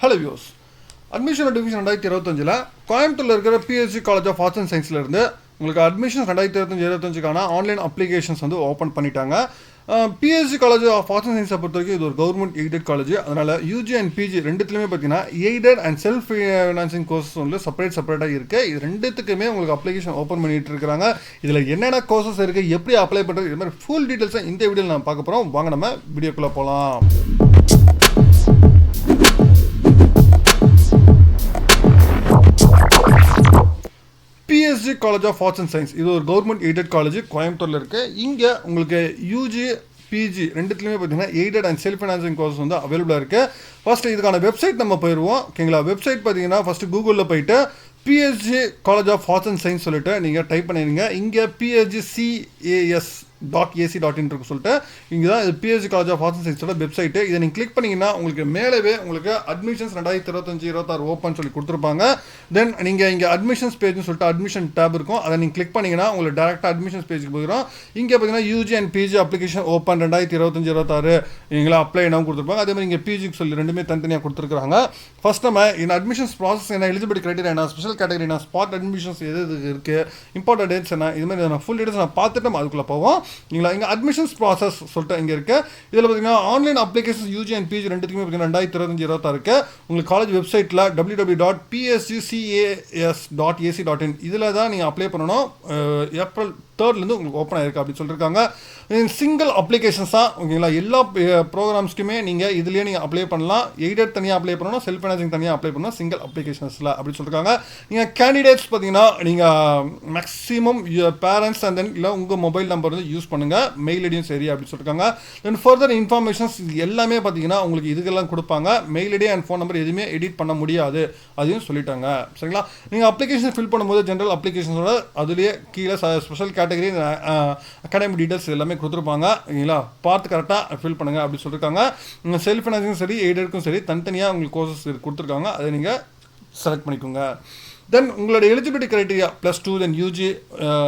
Hello views, admission notification 2025 கோயம்புத்தூரில் இருக்கிற PSG college of arts and சயின்ஸ்லேருந்து உங்களுக்கு அட்மிஷன் 2025 ஆன்லைன் அப்ளிகேஷன்ஸ் வந்து ஓப்பன் பண்ணிட்டாங்க. PSG college of arts and சயின்ஸை பொறுத்த வரைக்கும் இது ஒரு கவர்மெண்ட் எய்டட் காலேஜ். அதனால் யூஜி அண்ட் பிஜி ரெண்டுத்துலையுமே பார்த்தீங்கன்னா aided and self financing courses வந்து செப்பரேட்டாக இருக்குது. இது ரெண்டுத்துக்குமே உங்களுக்கு அப்ளிகேஷன் ஓப்பன் பண்ணிட்டு இருக்கிறாங்க. இதில் என்னென்ன கோர்சஸ் இருக்குது, எப்படி அப்ளை பண்ணுறது, இது மாதிரி ஃபுல் டீட்டெயில்ஸை இந்த வீடியோவில் நான் பார்க்க போகிறோம். வாங்க நம்ம வீடியோக்குள்ளே போகலாம். PSG college of arts and science இது ஒரு கவர்மெண்ட் எய்டட் காலேஜ் கோயம்புத்தூரில் இருக்குது. இங்கே உங்களுக்கு யூஜி பிஜி ரெண்டுத்துலையுமே பார்த்தீங்கன்னா aided and self financing course வந்து அவைலபிளாக இருக்குது. ஃபஸ்ட்டு இதுக்கான வெப்சைட் நம்ம போயிடுவோம். ஓகேங்களா, வெப்சைட் பார்த்தீங்கன்னா ஃபஸ்ட்டு கூகுளில் போயிட்டு PSG college of arts and science சொல்லிட்டு நீங்கள் டைப் பண்ணிடுங்க. இங்கே PSGCAS.ac.in இருக்கு சொல்லிட்டு இங்கே தான் இது PSG college of arts and சயின்ஸோட வெப்சைட்டு. இதை நீங்கள் கிளிக் பண்ணிங்கன்னா உங்களுக்கு மேலவே உங்களுக்கு அட்மிஷன்ஸ் 2025-26 ஓப்பன் சொல்லி கொடுத்துருப்பாங்க. தென் நீங்கள் இங்கே அட்மிஷன்ஸ் பேஜ்னு சொல்லிட்டு அட்மிஷன் டேப் இருக்கும். அதை நீங்கள் கிளிக் பண்ணிங்கன்னா உங்களுக்கு டேரெக்டாக அட்மிஷன்ஸ் பேஜுக்கு போயிடும். இங்கே பார்த்தீங்கன்னா UG and PG application open 2025-26 நீங்களா அப்ளை என்ன கொடுத்துருப்பாங்க. அதே மாதிரி இங்கே பிஜிக்கு சொல்லி ரெண்டுமே தனித்தனியாக கொடுத்துருக்காங்க. ஃபர்ஸ்ட் நம்ம இந்த அட்மிஷன்ஸ் ப்ராசஸ் என்ன, எலிஜிபிலிட்டி கிரைட்டீரியா என்ன, ஸ்பெஷல் கேட்டகரி என்ன, ஸ்பாட் அட்மிஷன்ஸ் எது இருக்குது, இம்பார்ட்டன்ட் டேட்ஸ் என்ன, இது மாதிரி ஃபுல் டீட்டெயில்ஸ் நான் பார்த்துட்டு நம்ம அதுக்குள்ளே போவோம். நீங்களா இங்கே அட்மிஷன்ஸ் ப்ராசஸ் சொல்லிட்டு இங்கே இருக்குது. இதில் பார்த்தீங்கன்னா online application UG and PG ரெண்டுத்துக்குமே பார்த்தீங்கன்னா 2025-26 உங்களுக்கு காலேஜ் வெப்சைட்டில் www.psgcas.ac.in இதில் தான் நீங்கள் அப்ளை பண்ணணும். ஏப்ரல் 3 உங்களுக்கு ஓப்பன் ஆயிருக்கு அப்படின்னு சொல்லியிருக்காங்க. சிங்கிள் அப்ளிகேஷன்ஸ் தான். ஓகேங்களா, எல்லா ப்ரோக்ராம்ஸ்க்குமே நீங்கள் இதுலேயே நீங்கள் அப்ளை பண்ணலாம். எய்டட் தனியாக அப்ளை பண்ணணும், செல்ஃப் ஃபைனான்சிங் தனியாக அப்ளை பண்ணணும், சிங்கிள் அப்ளிகேஷன்ஸில் அப்படின்னு சொல்லியிருக்காங்க. நீங்கள் கேண்டிடேட்ஸ் பார்த்தீங்கன்னா நீங்கள் மேக்ஸிமம் பேரண்ட்ஸ் அண்ட் தென் இல்லை உங்கள் மொபைல் நம்பர் வந்து யூஸ் பண்ணுங்கள், மெயில் ஐடியும் சரி அப்படின்னு சொல்லியிருக்காங்க. தென் ஃபர்தர் இன்ஃபர்மேஷன்ஸ் எல்லாமே பார்த்தீங்கன்னா உங்களுக்கு இதுக்கெல்லாம் கொடுப்பாங்க. Mail ID and phone number எதுவுமே எடிட் பண்ண முடியாது அதையும் சொல்லிட்டாங்க. சரிங்களா, நீங்கள் அப்ளிகேஷன் ஃபில் பண்ணும்போது ஜென்ரல் அப்ளிகேஷனோட அதுலேயே கீழே ஸ்பெஷல் கேட்டகரி அகாடமிக் டீட்டெயில்ஸ் எல்லாமே கொடுத்துருப்பாங்க. ஓகேங்களா, பார்த்து கரெக்டாக ஃபில் பண்ணுங்கள் அப்படின்னு சொல்லியிருக்காங்க. செல்ஃப் ஃபைனான்சிங்கும் சரி எய்டடுக்கும் சரி தனித்தனியாக உங்களுக்கு கோர்சஸ் கொடுத்துருக்காங்க. அதை நீங்கள் செலக்ட் பண்ணிக்கோங்க. தென் உங்களோட எலிஜிபிலிட்டி க்ரைட்டீரியா +2 தென் யூஜி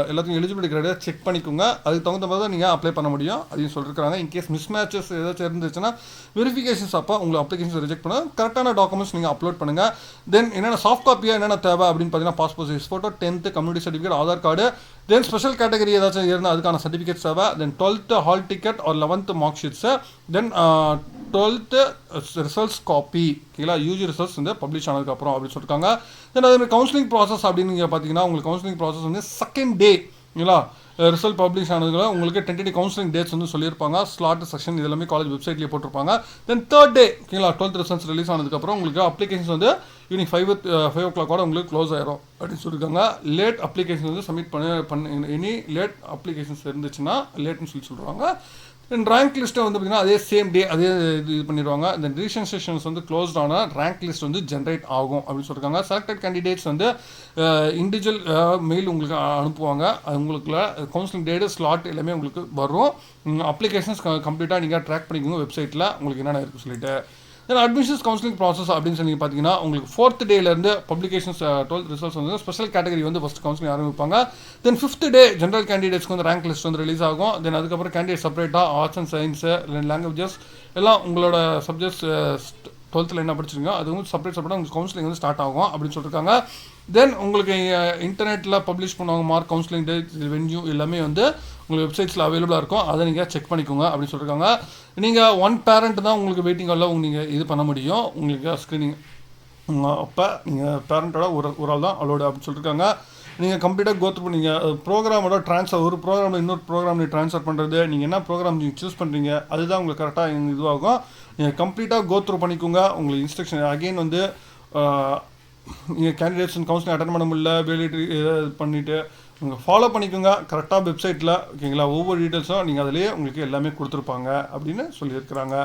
எல்லாத்தையும் எலிஜிபிலிட்டி க்ரைட்டீரியா செக் பண்ணிக்கோங்க. அதுக்கு தகுந்த மாதிரி தான் நீங்கள் அப்ளை பண்ண முடியும் அதையும் சொல்லியிருக்காங்க. இன்கேஸ் மிஸ் மேட்சஸ் ஏதாச்சும் இருந்துச்சுன்னா வெரிஃபிகேஷன்ஸ் அப்போ உங்களை அப்ளிகேஷன் ரிஜெக்ட் பண்ண கரெக்டான டாக்குமெண்ட்ஸ் நீங்கள் அப்லோட் பண்ணுங்கள். தென் என்னென்ன சாஃப்ட் காப்பியாக என்னென்ன தேவை அப்படின்னு பார்த்தீங்கன்னா passport size photo, 10th community certificate, Aadhaar card, then special category ஏதாச்சும் இருந்தால் அதுக்கான சர்டிஃபிகேட்ஸ் தேவை. Then 12th hall ticket or 11th mark sheets, then 12th results copy. ஓகேங்களா, யூஜி ரிசல்ட்ஸ் வந்து பப்ளிஷ் ஆனதுக்கப்புறம் அப்படின்னு சொல்லியிருக்காங்க. தென் அதே மாதிரி கவுன்சிலிங் ப்ராசஸ் அப்படின்னு நீங்கள் பார்த்தீங்கன்னா உங்களுக்கு கவுன்சிலிங் ப்ராசஸ் வந்து செகண்ட் டே ஓகேங்களா ரிசல்ட் பப்ளிஷ் ஆனதுக்கு உங்களுக்கு டென்டேட்டிவ் கவுன்சிலிங் டேட்ஸ் வந்து சொல்லியிருப்பாங்க. ஸ்லாட் செக்ஷன் இதெல்லாமே காலேஜ் வெப்சைட்லேயே போட்டிருப்பாங்க. தென் 3rd டே ஓகேங்களா 12th ரிசல்ட்ஸ் ரிலீஸ் ஆனதுக்கப்புறம் உங்களுக்கு அப்ளிகேஷன்ஸ் வந்து ஈவினிங் 5 o'clock உங்களுக்கு க்ளோஸ் ஆயிரும் அப்படின்னு சொல்லியிருக்காங்க. லேட் அப்ளிகேஷன் வந்து சப்மிட் பண்ண எனி லேட் அப்ளிகேஷன்ஸ் இருந்துச்சுன்னா லேட்னு சொல்லுவாங்க. தென் ரேங்க் லிஸ்ட்டை வந்து பார்த்திங்கன்னா அதே சேம் டே அதே இது பண்ணிடுவாங்க. தென் ரிஜிஸ்ட்ரேஷன்ஸ் வந்து க்ளோஸ்ட் ஆனால் ரேங்க் லிஸ்ட் வந்து ஜென்ரேட் ஆகும் அப்படின்னு சொல்லியிருக்காங்க. செலக்டட் கேண்டிடேட்ஸ் வந்து இண்டிவிஜுவல் மெயில் உங்களுக்கு அனுப்புவாங்க. அது உங்களுக்குள்ள கவுன்சிலிங் டேட்டு ஸ்லாட் எல்லாமே உங்களுக்கு வரும். அப்ளிகேஷன்ஸ் கம்ப்ளீட்டாக நீங்கள் ட்ராக் பண்ணிக்கோங்க வெப்சைட்டில் உங்களுக்கு என்னென்ன இருக்குது சொல்லிட்டு. தென் அட்மிஷன்ஸ் கவுன்சிலிங் ப்ராசஸ் அப்படின்னு சொல்லி பார்த்தீங்கன்னா உங்களுக்கு 4th டேலேருந்து பப்ளிகேஷன்ஸ் 12th ரிசல்ட்ஸ் வந்து ஸ்பெஷல் கேட்டகரி வந்து ஃபஸ்ட் கவுன்சிலிங் ஆரம்பிப்பாங்க. தென் 5th டே ஜென்ரல் கேண்டிடேட்ஸ்க்கு வந்து ரேங்க் லிஸ்ட் வந்து ரிலீஸ் ஆகும். தென் அதுக்கப்புறம் கேண்டிடேட் செப்பரேட்டாக ஆர்ட்ஸ் அண்ட் சயின்ஸு லாங்குவேஜஸ் எல்லாம் உங்களோட சப்ஜெக்ட்ஸ் 12th என்ன படிச்சிருக்கீங்க அது வந்து செப்பரேட்டாக உங்களுக்கு கவுன்சிலிங் வந்து ஸ்டார்ட் ஆகும் அப்படின்னு சொல்லியிருக்காங்க. தென் உங்களுக்கு இன்டர்நெட்டில் பப்ளிஷ் பண்ணுவாங்க மார்க், கவுன்சிலிங் டேட், வென்யூ எல்லாமே வந்து உங்களுக்கு வெப்சைட்ஸில் அவைலபிளாக இருக்கும். அதை நீங்கள் செக் பண்ணிக்கோங்க அப்படின்னு சொல்லியிருக்காங்க. நீங்கள் 1 பேரண்ட் தான் உங்களுக்கு வெயிட்டிங் ஹாலில் நீங்கள் இது பண்ண முடியும் உங்களுக்கு ஸ்க்ரீனிங். அப்போ நீங்கள் பேரண்ட்டோட ஒரு ஆள் தான் அலோடு அப்படின்னு சொல்லியிருக்காங்க. நீங்கள் கம்ப்ளீட்டாக கோத்ரூ பண்ணீங்க ப்ரோக்ராமோட ட்ரான்ஸ்ஃபர் ஒரு ப்ரோக்ராமில் இன்னொரு ப்ரோக்ராம் நீங்கள் ட்ரான்ஸ்ஃபர் பண்ணுறது, நீங்கள் என்ன ப்ரோக்ராம் நீங்கள் சூஸ் பண்ணுறீங்க அதுதான் உங்களுக்கு கரெக்டாக இதுவாகும். நீங்கள் கம்ப்ளீட்டாக கோத்ரூ பண்ணிக்கோங்க. உங்களுக்கு இன்ஸ்ட்ரக்ஷன் அகெயின் வந்து நீங்கள் கேண்டிடேட்ஸ் கவுன்சிலிங் அட்டன் பண்ண முடியல வேலிட்டி பண்ணிவிட்டு நீங்கள் ஃபாலோ பண்ணிக்கோங்க கரெக்டாக வெப்சைட்டில். ஓகேங்களா, ஒவ்வொரு டீட்டெயில்ஸும் நீங்கள் அதிலேயே உங்களுக்கு எல்லாமே கொடுத்துருப்பாங்க அப்படின்னு சொல்லியிருக்கிறாங்க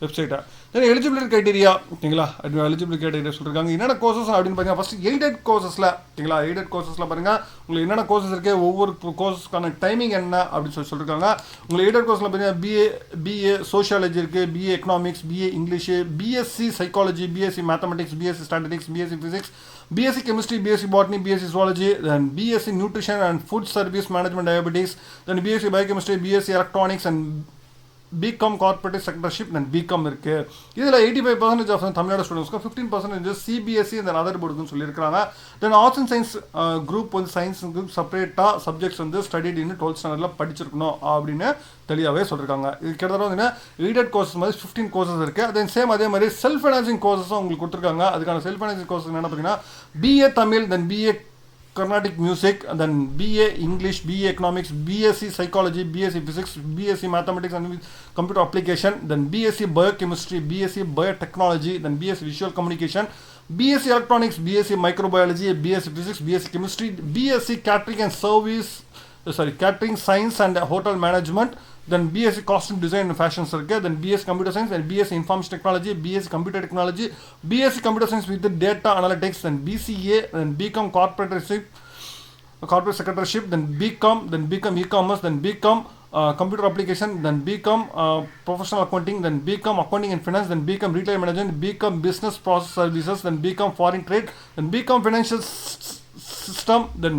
வெப்சைட்டை. தென் எலிஜிபிலிட்டி க்ரைட்டீரியா ஓகேங்களா எலிஜிபிலிட்டி க்ரைட்டீரியா சொல்லியிருக்காங்க. என்னென்ன கோர்சஸ் அப்படின்னு பார்த்தீங்கன்னா ஃபஸ்ட்டு எய்டட் கோர்சஸில் ஓகேங்களா எய்டட் கோர்சஸில் பாருங்கள் உங்களுக்கு என்னென்ன கோர்சஸ் இருக்குது, ஒவ்வொரு கோர்ஸஸ்க்கான டைமிங் என்ன அப்படின்னு சொல்லியிருக்காங்க. உங்களுக்கு எய்டட் கோர்ஸில் பார்த்தீங்கன்னா பிஏ சோஷியாலஜி இருக்குது, BA economics, BA English, BSc psychology, BSc mathematics, BSc statistics, BSc physics, BSc Chemistry, BSc Botany, BSc Zoology, then BSc Nutrition and Food Service Management Diabetes, then BSc Biochemistry, BSc Electronics and BCom corporate secretaryship then BCom இருக்குது. இதில் 85% of Tamil Nadu ஸ்டூடெண்ட்ஸ்க்கு 15% CBSE இந்த other போர்டுக்குன்னு சொல்லியிருக்காங்க. Then arts and science group வந்து science group செப்பரேட்டாக subjects வந்து ஸ்டடின்னு 12th ஸ்டாண்டர்டில் படிச்சிருக்கணும் அப்படின்னு தெளிவாகவே சொல்லியிருக்காங்க. இது கிட்டத்தட்ட வந்து எய்டட் கோர்சஸ் மாதிரி 15 கோர்சஸ் இருக்குது. தென் சேம் அதே மாதிரி செல்ஃப் ஃபைனான்சிங் கோர்சஸும் உங்களுக்கு கொடுத்துருக்காங்க. அதுக்கான செல்ஃப் ஃபைனான்சிங் கோர்சஸ் என்னென்னு பார்த்தீங்கன்னா BA Tamil, then BA Carnatic music, and then BA English, BA Economics, BSc Psychology, BSc Physics, BSc Mathematics and Computer Application, then BSc Biochemistry, BSc Biotechnology, then BSc Visual Communication, BSc Electronics, BSc Microbiology, BSc Physics, BSc Chemistry, BSc Catering and Catering Science and Hotel Management, then BSc Costume Design and Fashion Circuit, then BSc Computer Science, then BSc Information Technology, BSc Computer Technology, BSc Computer Science with Data Analytics, then BCA, then BCom Corporate Secretaryship, then BCom E-commerce, then BCom Computer Application, then BCom Professional Accounting, then BCom Accounting and Finance, then BCom Retail Management, BCom Business Process Services, then BCom Foreign Trade, then BCom Financial System, then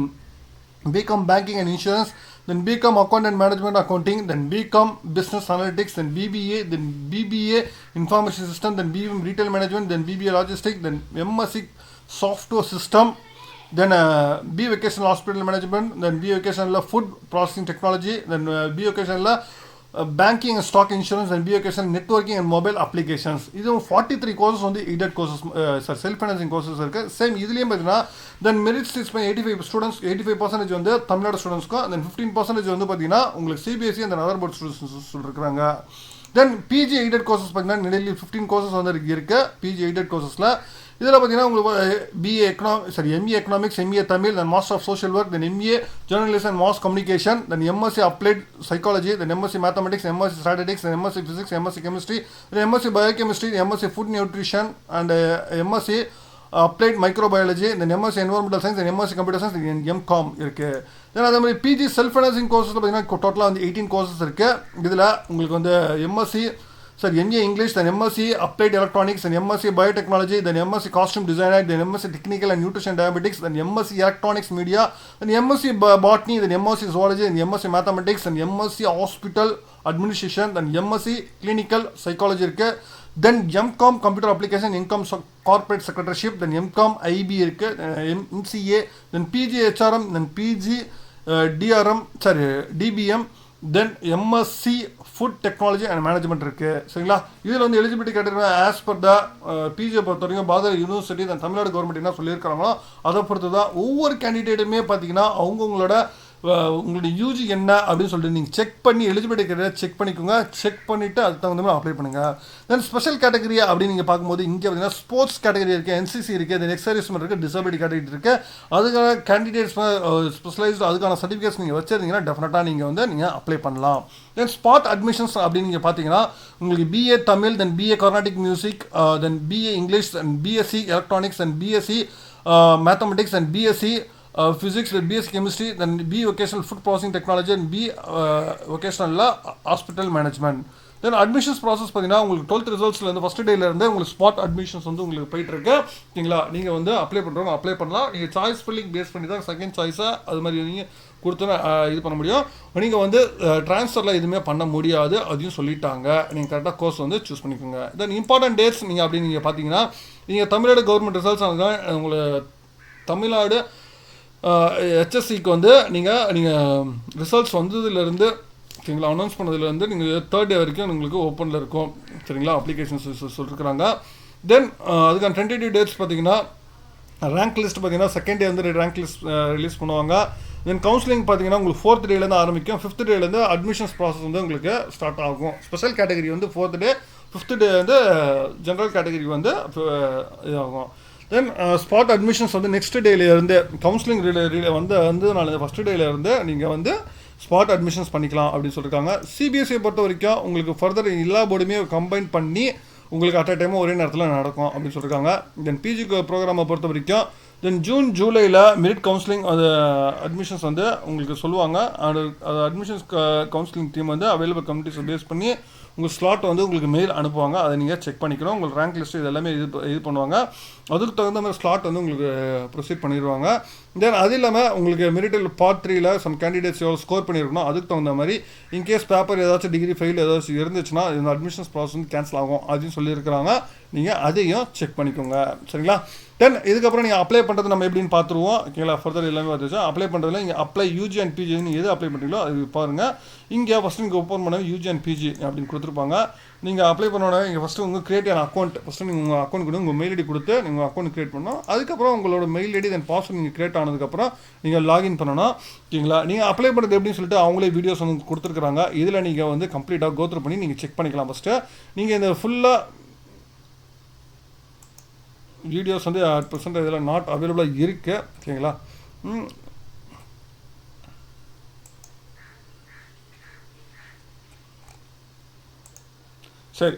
BCom Banking and Insurance, then BCom Account and Management Accounting, then BCom Business Analytics, then BBA, then BBA Information System, then BBA Retail Management, then BBA Logistics, then MSc Software System, then B Vocational Hospital Management, then B Vocational Food Processing Technology, then B Vocational Banking and Stock Insurance, and B Vocational Networking and Mobile Applications. இது 43 courses வந்து aided courses self financing courses இருக்குது. Same இதுலேயும் பார்த்தீங்கன்னா தென் merit stage 85% வந்து தமிழ்நாடு ஸ்டூடெண்ட்ஸ்க்கும், தென் 15% வந்து பார்த்தீங்கன்னா உங்களுக்கு CBSE அந்த அதர் போர்ட் ஸ்டூடெண்ட்ஸ் சொல்லியிருக்காங்க. தென் பிஜி எய்டட் கோர்சஸ் பார்த்தீங்கன்னா நிலையில் 15 கோர்சஸ் வந்து இருக்குது பிஜி எய்டட் கோர்சஸில். இதில் பார்த்தீங்கன்னா உங்களுக்கு MA economics, MA Tamil, then master of social work, then MA journalism and mass communication, then MSc applied psychology, then MSc mathematics, MSc statistics, then MSc physics, MSc chemistry, then MSc biochemistry, MSc food nutrition and MSc applied microbiology, then MSc environmental science, then MSc computer science, then MCom இருக்குது. Then அதே மாதிரி PG self financing கோர்ஸில் பார்த்தீங்கன்னா டோட்டலாக வந்து 18 courses இருக்குது. இதில் உங்களுக்கு வந்து MSc MA English, then MSc Applied Electronics, then MSc Biotechnology, then MSc Costume Design, then MSc Technical and Nutrition Diabetics, then MSc Electronics Media, then MSc Botany, then MSc Zoology, then MSc Mathematics, then MSc Hospital Administration, then MSc Clinical Psychology இருக்கு. Then MCom Computer Application, MCom Corporate Secretaryship, then MCom IB இருக்கு, MCA, then PG HRM, then PG DBM, then MSc food technology and management இருக்குது. சரிங்களா? இதில் வந்து eligibility category as per the பிஜியை பொறுத்த வரைக்கும் Bharath university then Tamil Nadu government என்ன சொல்லியிருக்காங்களோ அதை பொறுத்து தான் ஒவ்வொரு கேண்டிடேட்டுமே பார்த்தீங்கன்னா அவங்கவுங்களோட உங்களுடைய யூஜி என்ன அப்படின்னு சொல்லிட்டு நீங்கள் செக் பண்ணி எலிஜிபிலிட்டி கேட்டகரி செக் பண்ணிக்கோங்க. செக் பண்ணிவிட்டு அதுக்கு தகுந்த மாதிரி அப்ளை பண்ணுங்கள். தென் ஸ்பெஷல் கேட்டகரி அப்படின்னு நீங்கள் பார்க்கும்போது இங்கே பார்த்தீங்கன்னா ஸ்போர்ட்ஸ் கேட்டகரி இருக்குது, என்சிசி இருக்குது, தென் எக்ஸர்வீஸ்மெண்ட் இருக்குது, டிசபிலிட்டி கேட்டகரி இருக்குது. அதுக்கான கேண்டிடேட்ஸ் ஸ்பெஷலைஸ்டு அதுக்கான சர்டிஃபிகேட்ஸ் நீங்கள் வச்சுருந்தீங்கன்னா டெஃபினட்டாக நீங்கள் வந்து நீங்கள் அப்ளை பண்ணலாம். தென் ஸ்பாட் அட்மிஷன்ஸ் அப்படின்னு நீங்கள் பார்த்தீங்கன்னா உங்களுக்கு BA Tamil, then BA Carnatic music, then BA English, then BSc electronics, then BSc mathematics, then BSc Physics, BSc Chemistry, then B Vocational Food Processing Technology, and B Vocational Hospital Management. Then admissions process பார்த்தீங்கன்னா உங்களுக்கு 12th ரிசல்ட்ஸ்லேருந்து first டேலேருந்து உங்களுக்கு spot admissions வந்து உங்களுக்கு போயிட்டுருக்கு. ஓகேங்களா? நீங்கள் வந்து apply பண்ணுறவங்க அப்ளை பண்ணலாம். நீங்கள் சாய்ஸ் ஃபில்லிங் பேஸ் பண்ணி தான் செகண்ட் சாய்ஸாக அது மாதிரி நீங்கள் கொடுத்தோன்னா இது பண்ண முடியும். நீங்கள் வந்து ட்ரான்ஸ்ஃபரில் எதுவுமே பண்ண முடியாது, அதையும் சொல்லிட்டாங்க. நீங்கள் கரெக்டாக கோர்ஸ் வந்து சூஸ் பண்ணிக்கோங்க. தென் இம்பார்ட்டன்ட் டேட்ஸ் நீங்கள் அப்படின்னு நீங்கள் பார்த்தீங்கன்னா நீங்கள் தமிழ்நாடு கவர்மெண்ட் ரிசல்ட்ஸ் உங்களை தமிழ்நாடு ஹெச்எஸ்சிக்கு வந்து நீங்கள் ரிசல்ட்ஸ் வந்ததுலேருந்து ஓகேங்களா அனௌன்ஸ் பண்ணதுலேருந்து நீங்கள் 3rd டே வரைக்கும் உங்களுக்கு ஓப்பனில் இருக்கும். சரிங்களா? அப்ளிகேஷன்ஸ் சொல்லியிருக்கிறாங்க. தென் அதுக்கான டென்டேட்டிவ் டேட்ஸ் பார்த்தீங்கன்னா ரேங்க் லிஸ்ட் பார்த்தீங்கன்னா 2nd டே வந்து ரேங்க் லிஸ்ட் ரிலீஸ் பண்ணுவாங்க. தென் கவுன்சிலிங் பார்த்தீங்கன்னா உங்களுக்கு 4th டேலேருந்து ஆரம்பிக்கும். 5th டேலேருந்து அட்மிஷன்ஸ் ப்ராசஸ் வந்து உங்களுக்கு ஸ்டார்ட் ஆகும். ஸ்பெஷல் கேட்டகரி வந்து 4th டே, 5th டே வந்து ஜென்ரல் கேட்டகரி வந்து இதாகும். தென் ஸ்பாட் அட்மிஷன்ஸ் வந்து நெக்ஸ்ட் டேலேருந்து கவுன்சிலிங் வந்ததுனால ஃபஸ்ட் டேலேருந்து நீங்கள் வந்து ஸ்பாட் அட்மிஷன்ஸ் பண்ணிக்கலாம் அப்படின்னு சொல்லியிருக்காங்க. சிபிஎஸ்சியை பொறுத்த வரைக்கும் உங்களுக்கு ஃபர்தர் எல்லா போர்டுமே கம்பைன் பண்ணி உங்களுக்கு அட் அ டைமும் ஒரே நேரத்தில் நடக்கும் அப்படின்னு சொல்லியிருக்காங்க. தென் பிஜி ப்ரோக்ராமை பொறுத்த வரைக்கும் தென் ஜூன் ஜூலையில் மெரிட் கவுன்சிலிங் அது அட்மிஷன்ஸ் வந்து உங்களுக்கு சொல்லுவாங்க. அது அட்மிஷன்ஸ் கவுன்சிலிங் டீம் வந்து அவைலபிள் கமிட்டிஸை பேஸ் பண்ணி உங்கள் ஸ்லாட் வந்து உங்களுக்கு மெயில் அனுப்புவாங்க. அதை நீங்கள் செக் பண்ணிக்கணும். உங்கள் ரேங்க் லிஸ்ட்டு இது எல்லாமே இது பண்ணுவாங்க. அதுக்கு தகுந்த மாதிரி ஸ்லாட் வந்து உங்களுக்கு ப்ரொசீட் பண்ணிடுவாங்க. தென் அது இல்லாமல் உங்களுக்கு மெரிட்டல் பார்ட் 3ல சம் கேண்டிடேட்ஸ் எவ்வளோ ஸ்கோர் பண்ணியிருக்கணும், அதுக்கு தகுந்த மாதிரி இன்கேஸ் பேப்பர் ஏதாச்சும் டிகிரி ஃபெயில் ஏதாச்சும் இருந்துச்சுன்னா இந்த அட்மிஷன்ஸ் ப்ராசஸ் வந்து கேன்சல் ஆகும் அப்படின்னு சொல்லியிருக்கிறாங்க. நீங்கள் அதையும் செக் பண்ணிக்கோங்க. சரிங்களா? தென் இதுக்கப்புறம் நீங்கள் அப்ளை பண்ணுறது நம்ம எப்படின்னு பார்த்துருவோம். ஓகேங்களா? ஃபர்தர் எல்லாமே வந்துச்சு. அப்ளை பண்ணுறதுல நீங்கள் அப்ளை யூஜி அண்ட் பிஜி நீங்கள் எது அப்ளை பண்ணுறீங்களோ அது பாருங்கள். இங்கே ஃபஸ்ட்டு நீங்கள் ஓப்பன் பண்ண யூஜி அண்ட் பிஜி அப்படின்னு கொடுத்துருப்பாங்க. நீங்கள் அப்ளை பண்ணோட இங்கே ஃபஸ்ட்டு உங்கள் கிரியேட் ஆன அக்கௌண்ட் ஃபஸ்ட்டு நீங்கள் உங்கள் அக்கௌண்ட் கொடுங்க. உங்கள் மெயில் ஐடி கொடுத்து நீங்கள் அக்கௌண்ட் கிரியேட் பண்ணணும். அதுக்கப்புறம் உங்களோட மெயில் ஐடி தென் பாஸ்வேர்ட் நீங்கள் கிரியேட் ஆனதுக்கப்புறம் நீங்கள் லாகின் பண்ணணும். ஓகேங்களா? நீங்கள் அப்ளை பண்ணுறது எப்படின்னு சொல்லிட்டு அவங்களே வீடியோஸ் வந்து கொடுத்துருக்குறாங்க. இதில் நீங்கள் வந்து கம்ப்ளீட்டாக கோத்ரூ பண்ணி நீங்கள் செக் பண்ணிக்கலாம். ஃபஸ்ட்டு நீங்கள் இந்த ஃபுல்லாக வீடியோஸ் வந்து 100% இதில் நாட் அவைலபிளாக இருக்குது. ஓகேங்களா? சரி,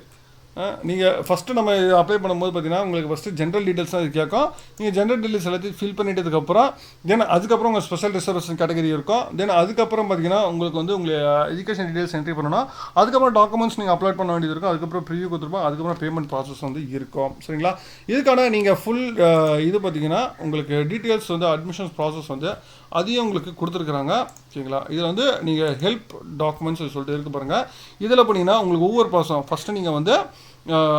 நீங்கள் ஃபஸ்ட்டு நம்ம அப்ளை பண்ணும்போது பார்த்தீங்கன்னா உங்களுக்கு ஃபஸ்ட்டு ஜென்ரல் டீட்டெயில்ஸ் தான் இது கேட்கும். நீங்கள் ஜென்ரல் டீட்டெயில்ஸ் எல்லாத்தையும் ஃபில் பண்ணிட்டதுக்கப்புறம் தென் அதுக்கப்புறம் உங்கள் ஸ்பெஷல் ரிசர்வேஷன் கேட்டகரி இருக்கும். தென் அதுக்கப்புறம் பார்த்தீங்கன்னா உங்களுக்கு வந்து உங்கள் எஜுகேஷன் டீட்டெயில்ஸ் என்ட்ரி பண்ணணும். அதுக்கப்புறம் டாக்குமெண்ட்ஸ் நீங்கள் அப்லோட் பண்ண வேண்டியது இருக்கும். அதுக்கப்புறம் ப்ரிவியூ கொடுத்துருப்போம். அதுக்கப்புறம் பேமெண்ட் ப்ராசஸ் வந்து இருக்கும். சரிங்களா? இதுக்கான நீங்கள் ஃபுல் இது பார்த்தீங்கன்னா உங்களுக்கு டீட்டெயில்ஸ் வந்து அட்மிஷன்ஸ் ப்ராசஸ் வந்து அதையும் உங்களுக்கு கொடுத்துருக்குறாங்க. ஓகேங்களா? இதில் வந்து நீங்கள் ஹெல்ப் டாக்குமெண்ட்ஸ் சொல்லிட்டு இருக்கு பாருங்கள். இதில் பண்ணிங்கன்னா உங்களுக்கு ஒவ்வொரு ப்ராசஸும் ஃபஸ்ட்டு நீங்கள் வந்து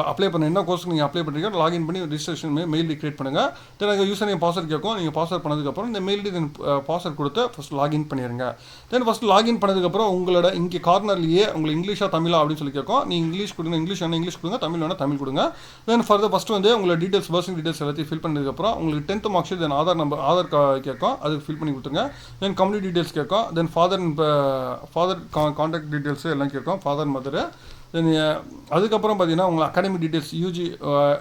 அப்ளை பண்ண என்ன கோர்ஸ்க்கு நீங்கள் அப்ளை பண்ணுறீங்க லாகின் பண்ணி ரிஜிஸ்ட்ரேஷன் மெயில் கிரியேட் பண்ணுங்கள். தென் எனக்கு யூசர் நேம் பாஸ்வேர்ட் கேட்கும். நீங்கள் பாஸ்வேர்ட் பண்ணதுக்கப்புறம் இந்த மெயில் தென் பாஸ்வேர்ட் கொடுத்து ஃபஸ்ட் லாகின் பண்ணிடுங்க. தென் ஃபஸ்ட் லாகின் பண்ணதுக்கப்புறம் உங்களோட இங்கே கார்னர்லேயே உங்களுக்கு இங்கிலீஷா தமிழா அப்படின்னு சொல்லி கேட்கும். நீங்கள் இங்கிலீஷ் கொடுங்க. இங்கிலீஷ் வேணால் இங்கிலீஷ் கொடுங்க. தமிழ் வேணால் தமிழ் கொடுங்க. தென் ஃபர்தர் ஃபஸ்ட்டு வந்து உங்களோட டீட்டெயில்ஸ் பர்சனல் டீட்டெயில்ஸ் எல்லாத்தையும் ஃபில் பண்ணதுக்கப்புறம் உங்களுக்கு 10th மார்க் ஷீட் தென் ஆதார் நம்பர் ஆதார் கேட்கும். அதுக்கு ஃபில் பண்ணி கொடுத்துருங்க. தென் கம்யூனிட்டி டீட்டெயில்ஸ் கேட்கும். தென் ஃபாதர் கான்டாக்ட் டீட்டெயில்ஸ் எல்லாம் கேட்கும். Father mother. தென் அதுக்கப்புறம் பார்த்தீங்கன்னா உங்கள் அகாடமிக் டீட்டெயில்ஸ் யூஜி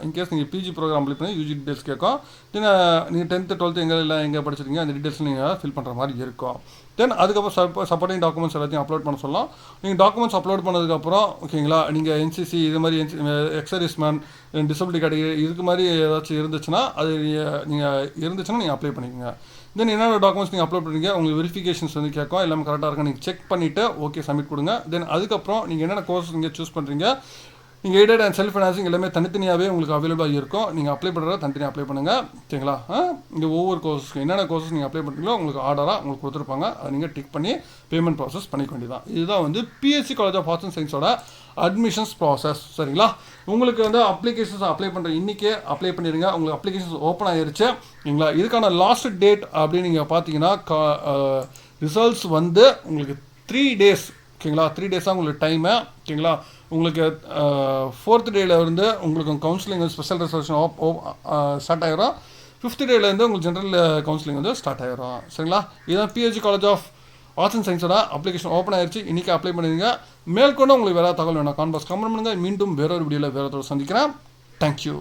இன்கேஸ் நீங்கள் பிஜி ப்ரோக்ராம் அப்ளை பண்ணி யூஜி டீட்டெயில்ஸ் கேட்கும். தென் நீங்கள் 10th 12th எங்கே படிச்சிருக்கீங்க அந்த டீட்டெயில்ஸ் நீங்கள் ஃபில் பண்ணுற மாதிரி இருக்கும். தென் அதுக்கப்புறம் சப்போர்ட்டிங் டாக்குமெண்ட்ஸ் எல்லாத்தையும் அப்லோட் பண்ண சொல்லலாம். நீங்கள் டாக்குமெண்ட்ஸ் அப்லோட் பண்ணதுக்கப்புறம் ஓகேங்களா நீங்கள் என்சிசி இது மாதிரி எக்ஸர்வீஸ் மேன் டிசபிலிட்டி கேட்டகரி இதுக்கு மாதிரி ஏதாச்சும் இருந்துச்சுன்னா அது நீங்கள் அப்ளை பண்ணிக்கோங்க. தென் என்னென்ன டாக்குமெண்ட்ஸ் நீங்கள் அப்லோட் பண்ணுறீங்க உங்களுக்கு வெரிஃபிகேஷன்ஸ் வந்து கேட்கும். எல்லாமே கரெக்டாக இருக்கும். நீங்கள் செக் பண்ணிவிட்டு ஓகே சப்மிட் கொடுங்க. தென் அதுக்கப்புறம் நீங்கள் என்னென்ன கோர்ஸ் நீங்கள் சூஸ் பண்ணுறீங்க நீங்கள் எய்டட் அண்ட் செல்ஃப் ஃபைனான்சிங் எல்லாமே தனித்தனியாகவே உங்களுக்கு அவைலபிளாக இருக்கும். நீங்கள் அப்ளை பண்ணுறத தனித்தனியாக அப்ளை பண்ணுங்கள். ஓகேங்களா? இங்கே ஒவ்வொரு கோர்ஸுக்கு என்னென்ன கோர்ஸஸ் நீங்கள் அப்ளை பண்ணுறீங்களோ உங்களுக்கு ஆர்டராக உங்களுக்கு கொடுத்துருப்பாங்க. அதை நீங்கள் டிக் பண்ணி பேமெண்ட் ப்ராசஸ் பண்ணிக்க வேண்டியதான். இதுதான் வந்து PSG college of arts and சயின்ஸோட அட்மிஷன்ஸ் ப்ராசஸ். சரிங்களா? உங்களுக்கு வந்து அப்ளிகேஷன்ஸ் அப்ளை பண்ணுற இன்றைக்கே அப்ளை பண்ணிடுங்க. உங்களுக்கு அப்ளிகேஷன்ஸ் ஓப்பன் ஆகிருச்சு. ஓகேங்களா? இதுக்கான லாஸ்ட் டேட் அப்படின்னு நீங்கள் பார்த்தீங்கன்னா ரிசல்ட்ஸ் வந்து உங்களுக்கு 3 days. ஓகேங்களா? 3 days தான் உங்களுக்கு டைமு. ஓகேங்களா? உங்களுக்கு 4th டேல இருந்து உங்களுக்கு கவுன்சிலிங் ஸ்பெஷல் ரிசர்வேஷன் ஸ்டார்ட் ஆகிரும். 5th டேலேருந்து உங்களுக்கு ஜென்ரல் கவுன்சிலிங் வந்து ஸ்டார்ட் ஆகிரும். சரிங்களா? இதுதான் PSG college of arts and சயின்ஸோட அப்ளிகேஷன் ஓப்பன் ஆயிடுச்சு. இன்றைக்கி அப்ளை பண்ணிடுங்க. மேற்கொண்டு உங்களுக்கு வேறு தகவல் வேணாம் கான்பாஸ் கமெண்ட் பண்ணுங்கள். மீண்டும் வேறொரு வீடியோவில் வேறு சந்திக்கிறேன். தேங்க்யூ.